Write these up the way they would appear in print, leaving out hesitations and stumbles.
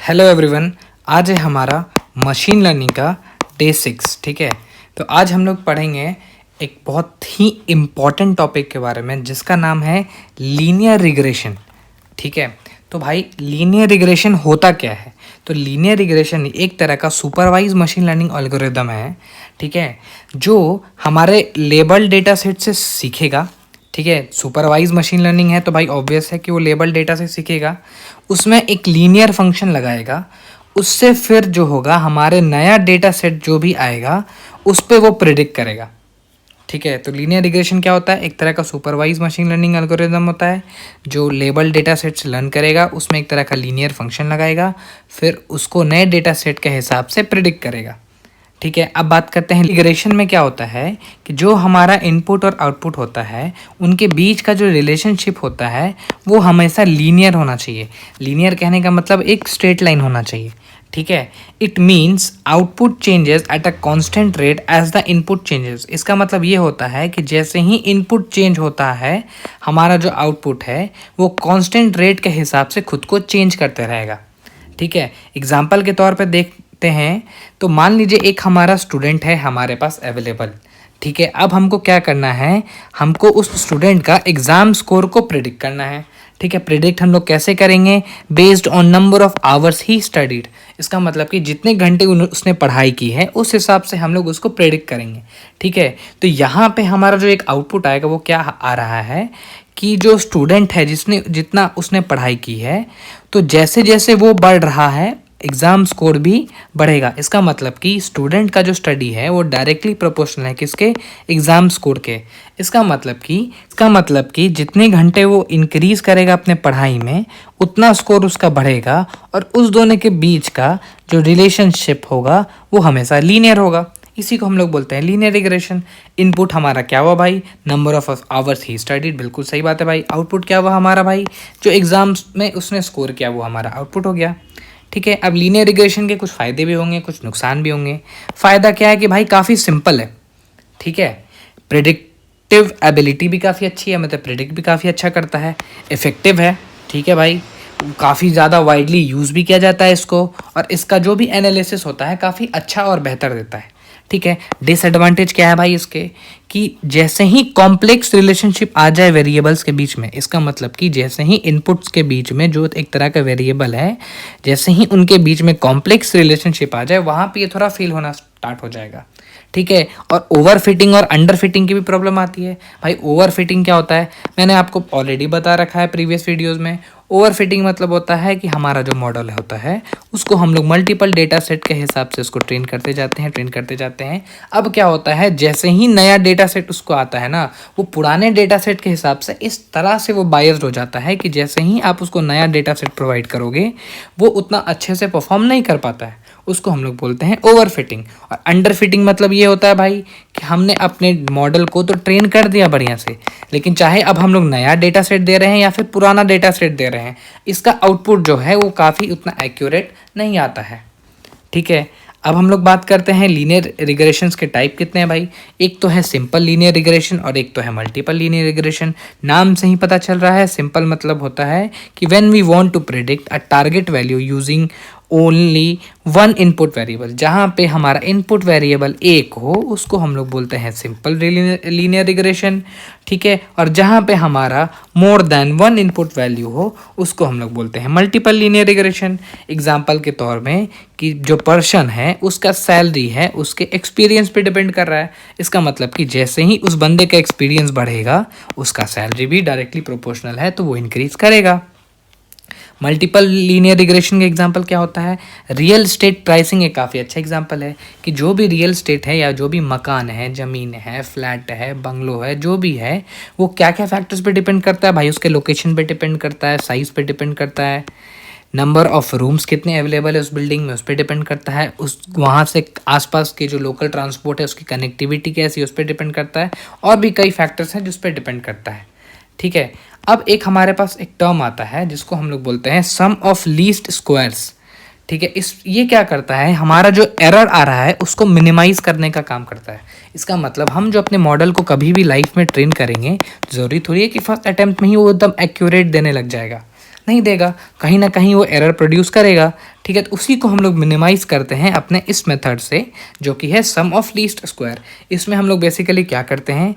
Hello everyone. आज है हमारा मशीन लर्निंग का डे 6। ठीक है, तो आज हम लोग पढ़ेंगे एक बहुत ही इम्पॉर्टेंट टॉपिक के बारे में जिसका नाम है लीनियर रिग्रेशन। ठीक है, तो भाई लीनियर रिग्रेशन होता क्या है? तो लीनियर रिग्रेशन एक तरह का सुपरवाइज मशीन लर्निंग एल्गोरिदम है। ठीक है, जो हमारे लेबल डेटा सेट से सीखेगा। ठीक है, सुपरवाइज मशीन लर्निंग है तो भाई ऑब्वियस है कि वो लेबल डेटा से सीखेगा, उसमें एक लीनियर फंक्शन लगाएगा, उससे फिर जो होगा हमारे नया डेटा सेट जो भी आएगा उस पर वो प्रिडिक्ट करेगा। ठीक है, तो लीनियर रिग्रेशन क्या होता है? एक तरह का सुपरवाइज मशीन लर्निंग एल्गोरिदम होता है जो लेबल डेटा सेट से लर्न करेगा, उसमें एक तरह का लीनियर फंक्शन लगाएगा, फिर उसको नए डेटा सेट के हिसाब से प्रिडिक्ट करेगा। ठीक है, अब बात करते हैं रिग्रेशन में क्या होता है कि जो हमारा इनपुट और आउटपुट होता है उनके बीच का जो रिलेशनशिप होता है वो हमेशा लीनियर होना चाहिए। लीनियर कहने का मतलब एक स्ट्रेट लाइन होना चाहिए। ठीक है, it means output changes at a constant rate as the input changes. इसका मतलब ये होता है कि जैसे ही इनपुट चेंज होता है हमारा जो आउटपुट है वो कांस्टेंट रेट के हिसाब से खुद को चेंज करते रहेगा। ठीक है, एग्जाम्पल के तौर पर देखते हैं तो मान लीजिए एक हमारा स्टूडेंट है हमारे पास अवेलेबल। ठीक है, अब हमको क्या करना है, हमको उस स्टूडेंट का एग्ज़ाम स्कोर को प्रिडिक्ट करना है। ठीक है, प्रिडिक्ट हम लोग कैसे करेंगे? Based on number of hours he studied. इसका मतलब कि जितने घंटे उसने पढ़ाई की है उस हिसाब से हम लोग उसको प्रिडिक्ट करेंगे। ठीक है, तो यहाँ पे हमारा जो एक आउटपुट आएगा वो क्या आ रहा है कि जो स्टूडेंट है जितना उसने पढ़ाई की है, तो जैसे जैसे वो बढ़ रहा है एग्ज़ाम स्कोर भी बढ़ेगा। इसका मतलब कि स्टूडेंट का जो स्टडी है वो डायरेक्टली प्रोपोर्शनल है किसके? एग्ज़ाम स्कोर के। इसका मतलब कि जितने घंटे वो इंक्रीज़ करेगा अपने पढ़ाई में उतना स्कोर उसका बढ़ेगा, और उस दोनों के बीच का जो रिलेशनशिप होगा वो हमेशा लीनियर होगा। इसी को हम लोग बोलते हैं लीनियर रिग्रेशन। इनपुट हमारा क्या हुआ भाई? Number of hours he studied. बिल्कुल सही बात है भाई। आउटपुट क्या हुआ हमारा भाई? जो एग्ज़ाम्स में उसने स्कोर किया वो हमारा आउटपुट हो गया। ठीक है, अब लीनियर रिग्रेशन के कुछ फ़ायदे भी होंगे, कुछ नुकसान भी होंगे। फ़ायदा क्या है कि भाई काफ़ी सिंपल है। ठीक है, प्रिडिक्टिव एबिलिटी भी काफ़ी अच्छी है, मतलब प्रिडिक्ट भी काफ़ी अच्छा करता है। इफ़ेक्टिव है। ठीक है भाई, काफ़ी ज़्यादा वाइडली यूज़ भी किया जाता है इसको, और इसका जो भी एनालिसिस होता है काफ़ी अच्छा और बेहतर देता है। ठीक है, डिसएडवांटेज क्या है भाई इसके कि जैसे ही कॉम्प्लेक्स रिलेशनशिप आ जाए वेरिएबल्स के बीच में, इसका मतलब कि जैसे ही इनपुट्स के बीच में जो एक तरह का वेरिएबल है, जैसे ही उनके बीच में कॉम्प्लेक्स रिलेशनशिप आ जाए वहाँ पे ये थोड़ा फेल होना स्टार्ट हो जाएगा। ठीक है, और ओवर फिटिंग और अंडर फिटिंग की भी प्रॉब्लम आती है। भाई ओवर फिटिंग क्या होता है मैंने आपको ऑलरेडी बता रखा है प्रीवियस वीडियोज़ में। ओवर फिटिंग मतलब होता है कि हमारा जो मॉडल होता है उसको हम लोग मल्टीपल डेटा सेट के हिसाब से उसको ट्रेन करते जाते हैं। अब क्या होता है, जैसे ही नया डेटा सेट उसको आता है ना, वो पुराने डेटा सेट के हिसाब से इस तरह से वो बायस्ड हो जाता है कि जैसे ही आप उसको नया डेटा सेट प्रोवाइड करोगे वो उतना अच्छे से परफॉर्म नहीं कर पाता है। उसको हम लोग बोलते हैं ओवर फिटिंग। और अंडर फिटिंग मतलब ये होता है भाई कि हमने अपने मॉडल को तो ट्रेन कर दिया बढ़िया से, लेकिन चाहे अब हम लोग नया डेटा सेट दे रहे हैं या फिर पुराना डेटा सेट दे रहे हैं, इसका आउटपुट जो है वो काफ़ी उतना एक्यूरेट नहीं आता है। ठीक है, अब हम लोग बात करते हैं लीनियर रिग्रेशंस के टाइप कितने हैं भाई। एक तो है सिंपल लीनियर रिग्रेशन और एक तो है मल्टीपल लीनियर रिग्रेशन। नाम से ही पता चल रहा है, सिंपल मतलब होता है कि when we want to predict a target value using only one input variable, जहाँ पे हमारा इनपुट वेरिएबल एक हो उसको हम लोग बोलते हैं सिंपल लीनियर रिग्रेशन। ठीक है, और जहाँ पे हमारा more than one input value हो उसको हम लोग बोलते हैं मल्टीपल लीनियर रिग्रेशन। एग्जाम्पल के तौर में कि जो पर्सन है उसका सैलरी है उसके एक्सपीरियंस पे डिपेंड कर रहा है। इसका मतलब कि जैसे ही उस बंदे का एक्सपीरियंस बढ़ेगा उसका सैलरी भी डायरेक्टली प्रोपोर्शनल है तो वो इंक्रीज करेगा। मल्टीपल लीनियर रिग्रेशन का एग्जांपल क्या होता है? रियल स्टेट प्राइसिंग एक काफ़ी अच्छा एग्जांपल है कि जो भी रियल स्टेट है या जो भी मकान है, ज़मीन है, फ्लैट है, बंगलो है, जो भी है वो क्या क्या फैक्टर्स पे डिपेंड करता है भाई? उसके लोकेशन पे डिपेंड करता है, साइज़ पे डिपेंड करता है, नंबर ऑफ़ रूम्स कितने अवेलेबल है उस बिल्डिंग में उस पर डिपेंड करता है, उस वहाँ से आसपास के जो लोकल ट्रांसपोर्ट है उसकी कनेक्टिविटी कैसी है उस पर डिपेंड करता है, और भी कई फैक्टर्स हैं जिस पर डिपेंड करता है। ठीक है, अब एक हमारे पास एक टर्म आता है जिसको हम लोग बोलते हैं सम ऑफ लीस्ट स्क्वायर्स। ठीक है, ये क्या करता है, हमारा जो एरर आ रहा है उसको मिनिमाइज करने का काम करता है। इसका मतलब हम जो अपने मॉडल को कभी भी लाइफ में ट्रेन करेंगे ज़रूरी थोड़ी है कि फर्स्ट अटेम्प्ट में ही वो एकदम एक्यूरेट देने लग जाएगा। नहीं देगा, कहीं ना कहीं वो एरर प्रोड्यूस करेगा। ठीक है, तो उसी को हम लोग मिनिमाइज करते हैं अपने इस मेथड से, जो कि है सम ऑफ लीस्ट स्क्वायर। इसमें हम लोग बेसिकली क्या करते हैं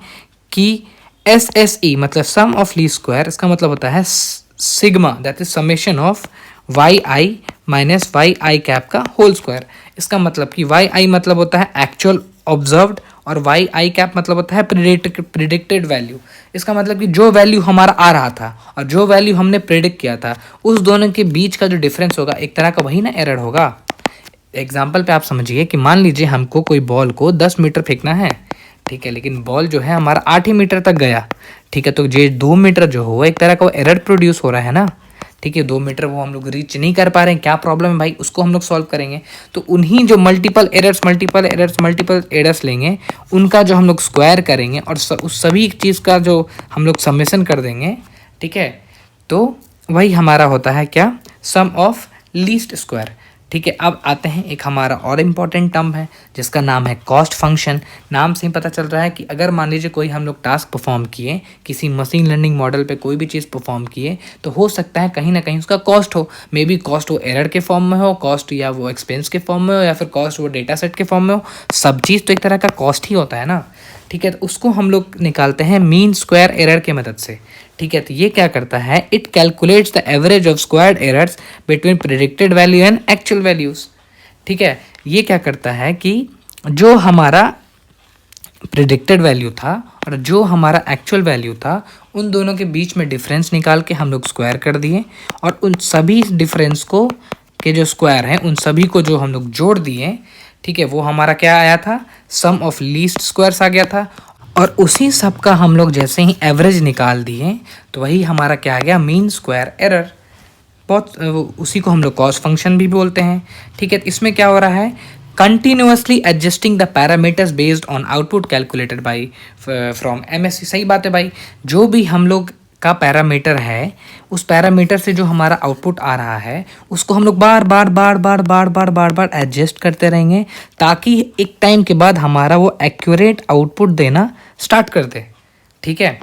कि SSE मतलब सम ऑफ लीस्ट स्क्वायर, इसका मतलब होता है sigma, that is summation of YI minus YI cap का होल स्क्वायर। इसका मतलब कि YI मतलब होता है एक्चुअल ऑब्जर्व्ड और YI कैप मतलब होता है प्रिडिक्टेड वैल्यू। इसका मतलब कि जो वैल्यू हमारा आ रहा था और जो वैल्यू हमने प्रिडिक्ट किया था, उस दोनों के बीच का जो डिफरेंस होगा एक तरह का वही ना एरर होगा। एग्जाम्पल पे आप समझिए कि मान लीजिए हमको कोई बॉल को 10 मीटर फेंकना है, ठीक है, लेकिन बॉल जो है हमारा 8 ही मीटर तक गया। ठीक है, तो ये 2 मीटर जो हो एक तरह का वो एरर प्रोड्यूस हो रहा है ना। ठीक है, 2 मीटर वो हम लोग रीच नहीं कर पा रहे हैं, क्या प्रॉब्लम है भाई, उसको हम लोग सॉल्व करेंगे। तो उन्हीं जो मल्टीपल एरर्स लेंगे, उनका जो हम लोग स्क्वायर करेंगे और उस सभी चीज़ का जो हम लोग समेशन कर देंगे। ठीक है, तो वही हमारा होता है क्या, सम ऑफ लीस्ट स्क्वायर। ठीक है, अब आते हैं एक हमारा और इम्पॉर्टेंट टर्म है जिसका नाम है कॉस्ट फंक्शन। नाम से ही पता चल रहा है कि अगर मान लीजिए कोई हम लोग टास्क परफॉर्म किए, किसी मशीन लर्निंग मॉडल पे कोई भी चीज़ परफॉर्म किए, तो हो सकता है कहीं ना कहीं उसका कॉस्ट हो। मे बी कॉस्ट वो एरर के फॉर्म में हो, कॉस्ट या वो एक्सपेंस के फॉर्म में हो, या फिर कॉस्ट वो डेटा सेट के फॉर्म में हो। सब चीज़ तो एक तरह का कॉस्ट ही होता है ना। ठीक है, तो उसको हम लोग निकालते हैं मीन स्क्वायर एरर के मदद से। ठीक है, तो ये क्या करता है, it calculates the average of squared errors between predicted value and actual values. ठीक है, ये क्या करता है कि जो हमारा प्रिडिक्टेड वैल्यू था और जो हमारा एक्चुअल वैल्यू था, उन दोनों के बीच में डिफरेंस निकाल के हम लोग स्क्वायर कर दिए, और उन सभी डिफरेंस को के जो स्क्वायर हैं उन सभी को जो हम लोग जोड़ दिए। ठीक है, वो हमारा क्या आया था, सम ऑफ लीस्ट स्क्वायर्स आ गया था। और उसी सब का हम लोग जैसे ही एवरेज निकाल दिए, तो वही हमारा क्या आ गया, मीन स्क्वायर एरर। बहुत उसी को हम लोग कॉस्ट फंक्शन भी बोलते हैं। ठीक है, इसमें क्या हो रहा है, continuously adjusting the parameters based on output calculated by from MSC। सही बात है भाई, जो भी हम लोग का पैरामीटर है, उस पैरामीटर से जो हमारा आउटपुट आ रहा है, उसको हम लोग बार बार एडजस्ट करते रहेंगे, ताकि एक टाइम के बाद हमारा वो एक्यूरेट आउटपुट देना स्टार्ट कर दे। ठीक है,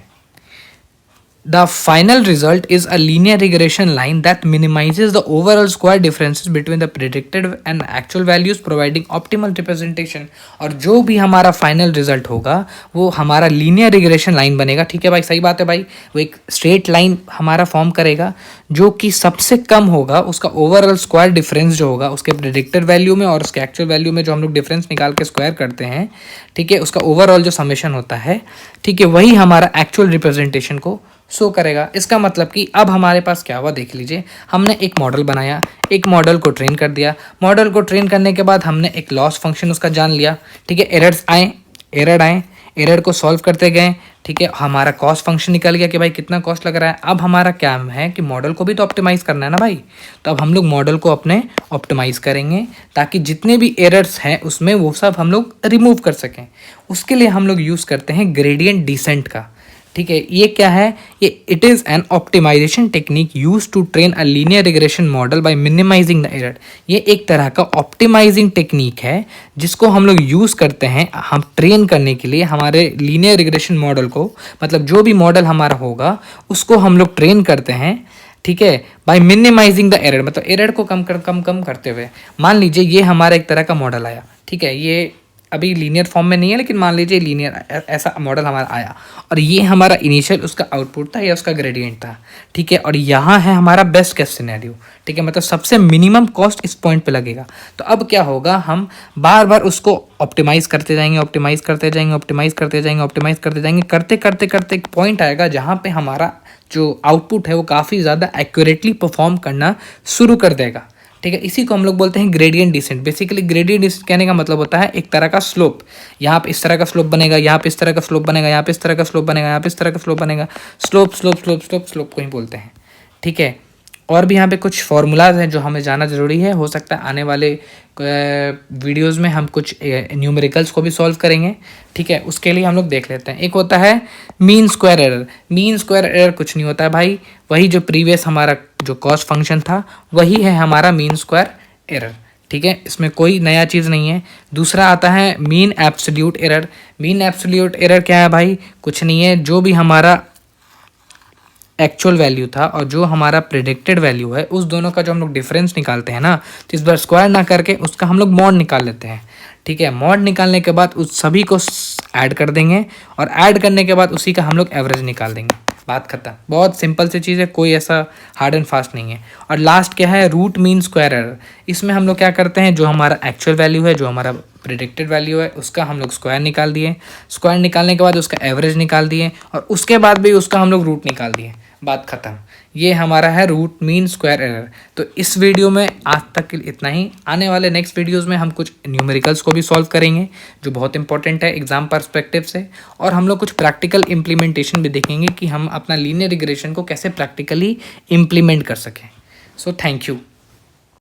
the final result is a linear regression line that minimizes the overall square differences between the predicted and actual values, providing optimal representation। और जो भी हमारा फाइनल रिजल्ट होगा वो हमारा लीनियर रिग्रेशन लाइन बनेगा। ठीक है भाई, सही बात है भाई, वो एक स्ट्रेट लाइन हमारा फॉर्म करेगा, जो कि सबसे कम होगा उसका ओवरऑल स्क्वायर डिफरेंस जो होगा उसके प्रेडिक्टेड वैल्यू में और उसके एक्चुअल वैल्यू में, जो हम लोग डिफरेंस निकाल के स्क्वायर करते हैं। ठीक है, उसका ओवरऑल जो समेशन होता है, ठीक है, वही हमारा एक्चुअल रिप्रेजेंटेशन को शो करेगा। इसका मतलब कि अब हमारे पास क्या हुआ, देख लीजिए, हमने एक मॉडल बनाया, एक मॉडल को ट्रेन कर दिया। मॉडल को ट्रेन करने के बाद हमने एक लॉस फंक्शन उसका जान लिया। ठीक है, एरर आए, एरर को सॉल्व करते गए। ठीक है, हमारा कॉस्ट फंक्शन निकल गया कि भाई कितना कॉस्ट लग रहा है। अब हमारा क्या है कि मॉडल को भी तो ऑप्टिमाइज़ करना है ना भाई। तो अब हम लोग मॉडल को अपने ऑप्टिमाइज़ करेंगे, ताकि जितने भी एरर्स हैं उसमें वो सब हम लोग रिमूव कर सकें। उसके लिए हम लोग यूज़ करते हैं ग्रेडियंट डिसेंट का। ठीक है, ये क्या है, ये it is an optimisation technique use to train a linear regression model by minimising the error. ये एक तरह का ऑप्टिमाइजिंग टेक्निक है जिसको हम लोग यूज़ करते हैं हम ट्रेन करने के लिए हमारे लीनियर रिग्रेशन मॉडल को। मतलब जो भी मॉडल हमारा होगा उसको हम लोग ट्रेन करते हैं। ठीक है, बाय मिनिमाइजिंग द एरर, मतलब एरर को कम करते हुए। मान लीजिए ये हमारा एक तरह का मॉडल आया। ठीक है, ये अभी लीनियर फॉर्म में नहीं है, लेकिन मान लीजिए लीनियर ऐसा मॉडल हमारा आया, और ये हमारा इनिशियल उसका आउटपुट था या उसका ग्रेडियंट था। ठीक है, और यहाँ है हमारा बेस्ट केस सिनेरियो। ठीक है, मतलब सबसे मिनिमम कॉस्ट इस पॉइंट पे लगेगा। तो अब क्या होगा, हम बार बार उसको ऑप्टिमाइज़ करते जाएंगे, करते एक पॉइंट आएगा जहाँ पे हमारा जो आउटपुट है वो काफ़ी ज़्यादा एक्यूरेटली परफॉर्म करना शुरू कर देगा। ठीक है, इसी को हम लोग बोलते हैं gradient descent. Basically gradient descent कहने का मतलब होता है एक तरह का स्लोप। यहाँ पे इस तरह का स्लोप बनेगा, यहाँ पे इस तरह का स्लोप बनेगा, यहाँ पे इस तरह का स्लोप बनेगा, यहाँ पे इस तरह का स्लोप बनेगा। स्लोप को ही बोलते हैं। ठीक है, और भी यहाँ पे कुछ फॉर्मूलाज हैं जो हमें जानना ज़रूरी है। हो सकता है आने वाले वीडियोज़ में हम कुछ न्यूमेरिकल्स को भी सॉल्व करेंगे। ठीक है, उसके लिए हम लोग देख लेते हैं। एक होता है mean square error. Mean square error कुछ नहीं होता है भाई, वही जो प्रीवियस हमारा जो कॉस्ट फंक्शन था वही है हमारा मीन स्क्वायर एरर। ठीक है, इसमें कोई नया चीज़ नहीं है। दूसरा आता है mean absolute error. Mean absolute error क्या है भाई, कुछ नहीं है, जो भी हमारा एक्चुअल वैल्यू था और जो हमारा प्रिडिक्टेड वैल्यू है, उस दोनों का जो हम लोग डिफरेंस निकालते हैं ना, तो इस बार स्क्वायर ना करके उसका हम लोग मॉड निकाल लेते हैं। ठीक है, मॉड निकालने के बाद उस सभी को ऐड कर देंगे और ऐड करने के बाद उसी का हम लोग एवरेज निकाल देंगे। बात खत्म। बहुत सिंपल सी चीज़ है, कोई ऐसा हार्ड एंड फास्ट नहीं है। और लास्ट क्या है, रूट मीन स्क्वायर एरर। इसमें हम लोग क्या करते हैं, जो हमारा एक्चुअल वैल्यू है, जो हमारा प्रिडिक्टेड वैल्यू है, उसका हम लोग स्क्वायर निकाल दिए। स्क्वायर निकालने के बाद उसका एवरेज निकाल दिए और उसके बाद भी उसका हम लोग रूट निकाल दिए। बात खत्म। ये हमारा है रूट मीन स्क्वायर एरर। तो इस वीडियो में आज तक के लिए इतना ही। आने वाले नेक्स्ट वीडियोस में हम कुछ न्यूमेरिकल्स को भी सॉल्व करेंगे जो बहुत इंपॉर्टेंट है एग्जाम पर्सपेक्टिव से, और हम लोग कुछ प्रैक्टिकल इम्प्लीमेंटेशन भी देखेंगे कि हम अपना लीनियर रिग्रेशन को कैसे प्रैक्टिकली इम्प्लीमेंट कर सकें। So thank you.